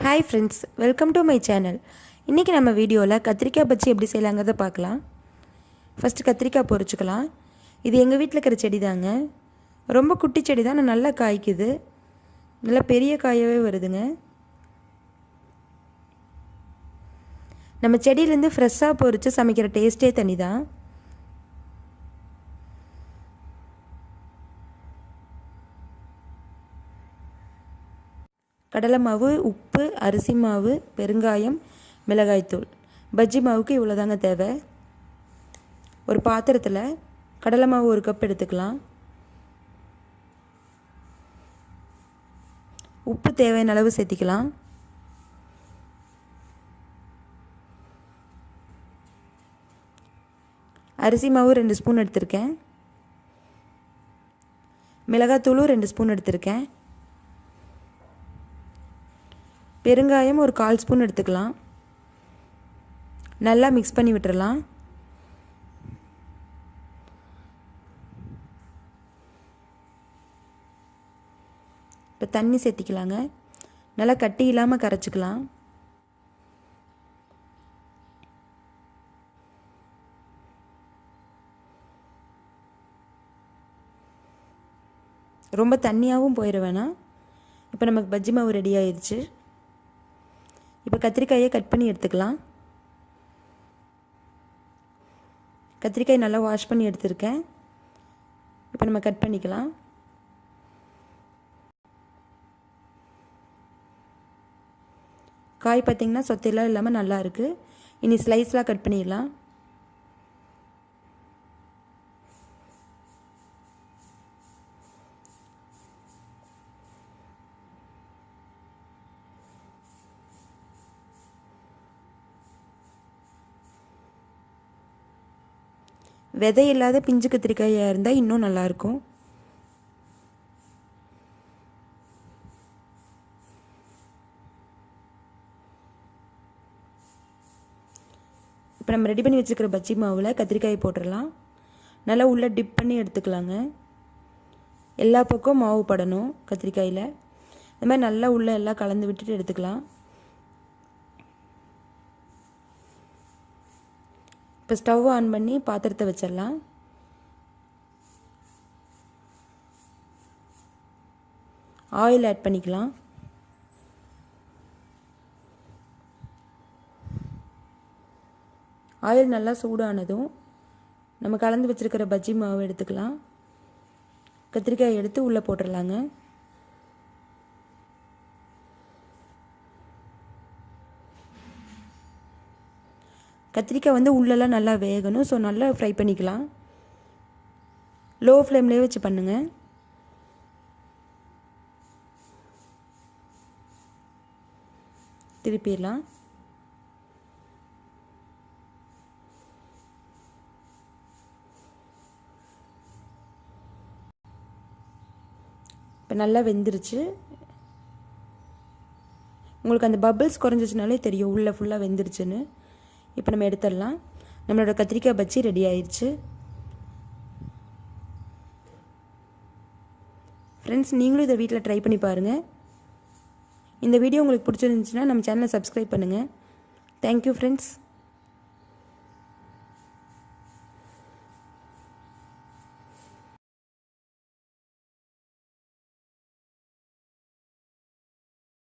Hi friends, welcome to my channel. இன்றைக்கி நம்ம வீடியோவில் கத்திரிக்காய் பஜ்ஜி எப்படி செய்யலாங்கிறத பார்க்கலாம். ஃபஸ்ட்டு கத்திரிக்காய் பொரிச்சுக்கலாம். இது எங்கள் வீட்டில் இருக்கிற செடி தாங்க. ரொம்ப குட்டி செடி தான், நல்லா காய்க்குது. நல்லா பெரிய காயவே வருதுங்க. நம்ம செடியிலேருந்து ஃப்ரெஷ்ஷாக பொரித்து சமைக்கிற டேஸ்ட்டே தனி தான். கடலை மாவு, உப்பு, அரிசி மாவு, பெருங்காயம், மிளகாய்த்தூள். பஜ்ஜி மாவுக்கு இவ்வளோ தாங்க தேவை. ஒரு பாத்திரத்தில் கடலை மாவு 1 கப் எடுத்துக்கலாம். உப்பு தேவையான அளவு சேர்த்திக்கலாம். அரிசி மாவு 2 ஸ்பூன் எடுத்திருக்கேன். மிளகாய்த்தூளும் 2 ஸ்பூன் எடுத்திருக்கேன். பெருங்காயம் ஒரு 1/4 ஸ்பூன் எடுத்துக்கலாம். நல்லா மிக்ஸ் பண்ணி விட்டுறலாம். இப்போ தண்ணி சேர்த்திக்கலாங்க. நல்லா கட்டி இல்லாமல் கரைச்சிக்கலாம். ரொம்ப தண்ணியாகவும் போயிட வேணாம். இப்போ நமக்கு பஜ்ஜி மாவு ரெடி ஆயிடுச்சு. இப்போ கத்திரிக்காயை கட் பண்ணி எடுத்துக்கலாம். கத்திரிக்காய் நல்லா வாஷ் பண்ணி எடுத்துருக்கேன். இப்போ நம்ம கட் பண்ணிக்கலாம். காய் பார்த்திங்கன்னா சொத்தையெல்லாம் இல்லாமல் நல்லா இருக்குது. இனி ஸ்லைஸ்லாம் கட் பண்ணிடலாம். விதை இல்லாத பிஞ்சு கத்திரிக்காயாக இருந்தால் இன்னும் நல்லாயிருக்கும். இப்போ நம்ம ரெடி பண்ணி வச்சுருக்கிற பஜ்ஜி மாவில் கத்திரிக்காயை போட்டுடலாம். நல்லா உள்ளே டிப் பண்ணி எடுத்துக்கலாங்க. எல்லா பக்கம் மாவு படணும் கத்திரிக்காயில். இந்த மாதிரி நல்லா உள்ளே எல்லாம் கலந்து விட்டுட்டு எடுத்துக்கலாம். இப்போ ஸ்டவ் ஆன் பண்ணி பாத்திரத்தை வச்சிடலாம். ஆயில் ஆட் பண்ணிக்கலாம். ஆயில் நல்லா சூடானதும் நம்ம கலந்து வச்சுருக்கிற பஜ்ஜி மாவு எடுத்துக்கலாம். கத்திரிக்காய் எடுத்து உள்ளே போட்டுடலாங்க. கத்திரிக்காய் உள்ளெல்லாம் நல்லா வேகணும். ஸோ நல்லா ஃப்ரை பண்ணிக்கலாம். லோ ஃப்ளேம்லேயே வச்சு பண்ணுங்கள். திருப்பிடலாம். இப்போ நல்லா வெந்துருச்சு. உங்களுக்கு அந்த பபிள்ஸ் குறைஞ்சிச்சுனாலே தெரியும் உள்ளே ஃபுல்லாக வெந்துருச்சுன்னு. இப்போ நம்ம எடுத்துடலாம். நம்மளோட கத்திரிக்காய் பஜ்ஜி ரெடி ஆயிடுச்சு. ஃப்ரெண்ட்ஸ், நீங்களும் இதை வீட்டில் ட்ரை பண்ணி பாருங்கள். இந்த வீடியோ உங்களுக்கு பிடிச்சிருந்துச்சுன்னா நம்ம சேனலை சப்ஸ்கிரைப் பண்ணுங்கள். Thank you friends.